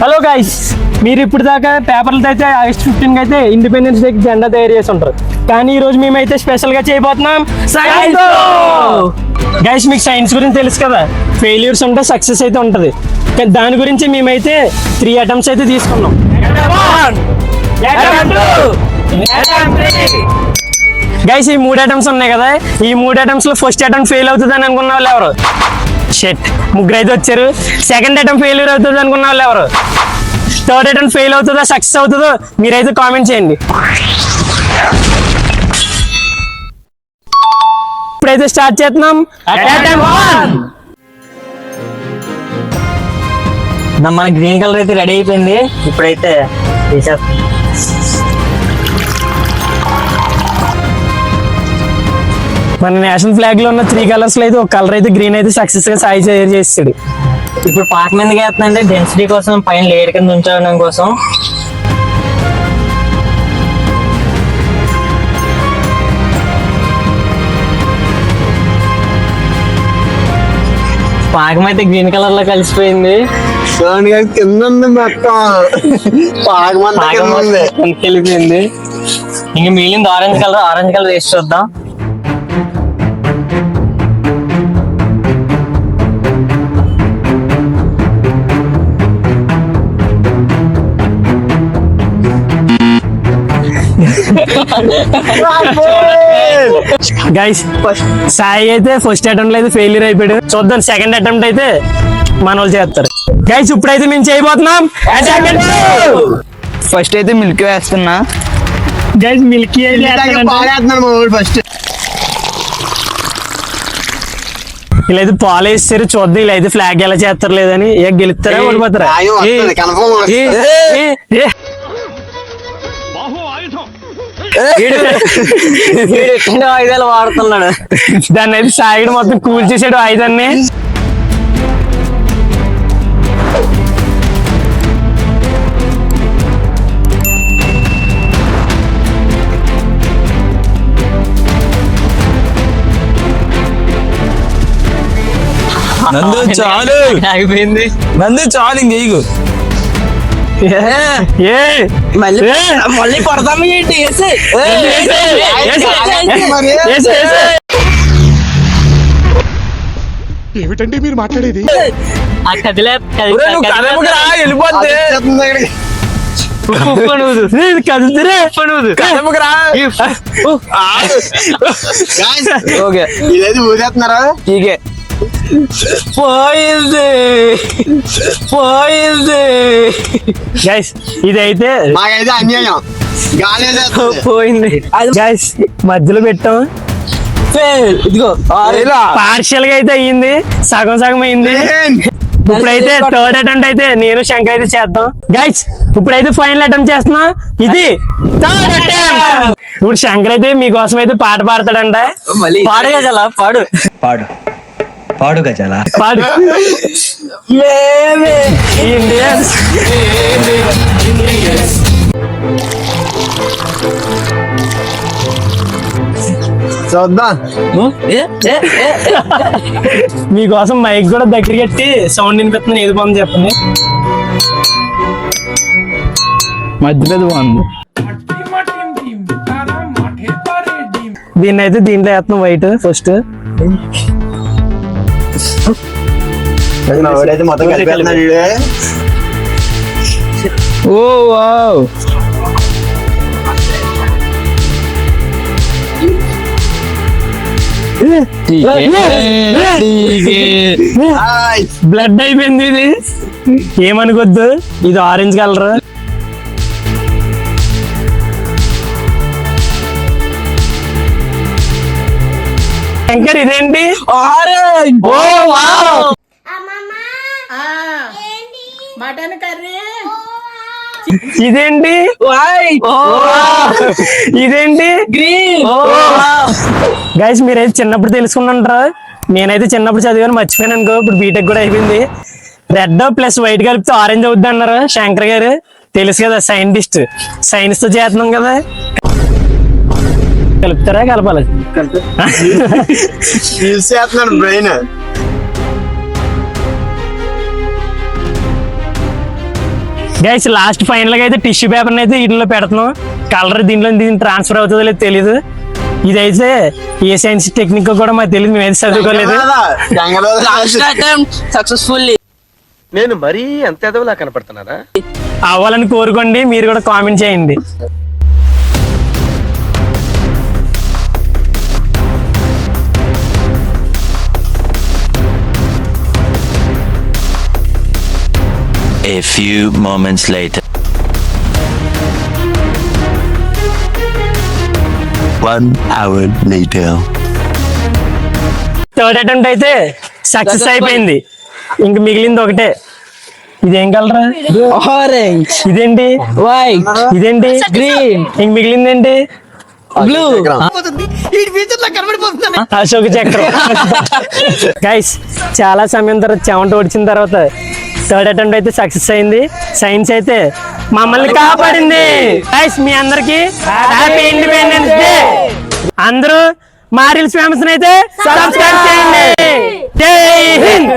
Hello guys, మీరు ఇప్పుడు దాకా పేపర్లతో అయితే ఆగస్ట్ 15 అయితే ఇండిపెండెన్స్ డే జెండా తయారు చేసి ఉంటారు. కానీ ఈ రోజు మేమైతే స్పెషల్ గా చేయబోతున్నాం సైన్స్. గైస్, మీకు సైన్స్ గురించి తెలుసు కదా, ఫెయిల్యూర్స్ ఉంటే సక్సెస్ అయితే ఉంటది. కానీ దాని గురించి మేమైతే 3 అటెంప్ట్స్ అయితే తీసుకున్నాం. గైస్, ఈ 3 అటెంప్ట్స్ ఉన్నాయి కదా, ఈ 3 అటెంప్ట్స్ లో ఫస్ట్ అటెంప్ట్ ఫెయిల్ అవుతుంది అని అనుకున్న వాళ్ళు ఎవరు? షెట్, ముగ్గురు అయితే వచ్చారు. సెకండ్ అటెంప్ట్ ఫెయిల్యూర్ అవుతుంది అనుకున్న వాళ్ళు ఎవరు? థర్డ్ అటెంప్ట్ ఫెయిల్ అవుతుందో సక్సెస్ అవుతుందో మీరైతే కామెంట్ చేయండి. ఇప్పుడైతే స్టార్ట్ చేస్తున్నాం. మన గ్రీన్ కలర్ అయితే రెడీ అయిపోయింది. ఇప్పుడైతే మన నేషనల్ ఫ్లాగ్ లో ఉన్న 3 కలర్స్ లో అయితే ఒక కలర్ అయితే గ్రీన్ అయితే సక్సెస్ గా సాయి చేస్తాడు. ఇప్పుడు పాక మీదకి వేస్తుందంటే డెన్సిటీ కోసం, పైన లేయర్ కింద ఉంచడం కోసం. పాకం అయితే గ్రీన్ కలర్ లో కలిసిపోయింది. కింద ఉంది మొత్తం వెళ్ళిపోయింది. ఇంకా మిగిలింది ఆరెంజ్ కలర్ వేసి చూద్దాం. గైస్, సాయి అయితే ఫస్ట్ అటెంప్ట్ అయితే ఫెయిల్యూర్ అయిపోయాడు. చూద్దాం సెకండ్ అటెంప్ట్ అయితే మన వాళ్ళు చేస్తారు. గైస్, ఇప్పుడైతే మేము చేయబోతున్నాం. ఫస్ట్ అయితే మిల్క్ వేస్తున్నా. గైస్, మిల్కీ ఫస్ట్ ఇలా అయితే పాలు వేస్తారు. చూద్దాం ఇలా అయితే ఫ్లాగ్ ఎలా చేస్తారు లేదని. గెలుస్తారా ఓడిపోతారా? ఆయుధాలు వాడుతున్నాడు. దాన్ని అయితే సాయిడు మొత్తం కూల్ చేసాడు ఆయుధాన్ని. నందు చాలు, అయిపోయింది. నందు చాలు, ఇంక మళ్ళీ కొడతాము ఏంటి? ఏమిటండి మీరు మాట్లాడేది? ఊరేస్తున్నారా? పోయింది. గైస్, ఇదైతే మాకైతే అన్యాయం. పోయింది. గైస్, మధ్యలో పెట్టాం. ఇదిగో పార్షియల్ గా అయితే అయ్యింది, సగం అయింది. ఇప్పుడైతే థర్డ్ అటెంప్ట్ అయితే నేను శంకర్ అయితే చేద్దాం. గైస్, ఇప్పుడైతే ఫైనల్ అటెంప్ట్ చేస్తున్నా. ఇది థర్డ్ అటెంప్ట్. ఇప్పుడు శంకర్ అయితే మీకోసం అయితే పాట పాడతాడంట. పాడుగా చాలా పాడు గజాల పాడు. ఇండియన్స్ చూద్దాం. మీకోసం మైక్ కూడా దగ్గర కట్టి సౌండ్ వినిపిస్తుంది. ఏది బాగుంది చెప్పండి. మధ్యలో బాగుంది. దీన్ని అయితే దీంట్లో వేస్తున్నాం వైట్ ఫస్ట్. మొత్తం ఓ వావ్, బ్లడ్ అయిపోయింది. ఇది ఏమనుకోద్దు, ఇది ఆరెంజ్ కలర్. శంకర్, ఇదేంటి? Orange. Oh wow, mutton curry. ఇదేంటి? ఇదేంటి? గ్రీన్. గైస్, మీరైతే చిన్నప్పుడు తెలుసుకున్నారా? నేనైతే చిన్నప్పుడు చదివాను, మర్చిపోయాను అనుకో. ఇప్పుడు బీటెక్ కూడా అయిపోయింది. రెడ్ ప్లస్ వైట్ కలిపితే ఆరెంజ్ అవుద్ది అన్నారు శంకర్ గారు. తెలుసు కదా, సైంటిస్ట్. సైన్స్ తో చేస్తున్నాం కదా. కలుపుతారా? కలపాలి. బ్రెయిన్ గైస్ లాస్ట్ ఫైనల్ గా అయితే టిష్యూ పేపర్ అయితే వీటిలో పెడుతున్నాం. కలర్ దీని ట్రాన్స్ఫర్ అవుతుందో లేదో తెలీదు. ఇదైతే ఏ సైన్స్ టెక్నిక్ కూడా మాకు తెలియదు, మేమైతే చదువుకోలేదు. సక్సెస్ఫుల్లీ నేను మరీ అంత ఎదవలా కనపడుతున్నారా? అవ్వాలని కోరుకోండి, మీరు కూడా కామెంట్ చేయండి. A few moments later. 1 hour later. Third attempt అయితే సక్సెస్ అయిపోయింది. ఇంక మిగిలింది ఒకటే. ఇదేం కలరా? ఆరెంజ్, ఇదేంటి? వైట్, ఇదేంటి? గ్రీన్, ఇంక మిగిలింది ఏంటి? బ్లూ. అశోక చక్రం. గైస్ చాలా సమయం తర్వాత చెమట వచ్చిన తర్వాత థర్డ్ అటెంప్ట్ అయితే సక్సెస్ అయింది. సైన్స్ అయితే మమ్మల్ని కాపాడింది. గైస్ మీ అందరికి హ్యాపీ ఇండిపెండెన్స్ డే. అందరూ మా రీల్స్ ఫేమస్ అయితే సబ్స్క్రైబ్ చేయండి. జై హింద్.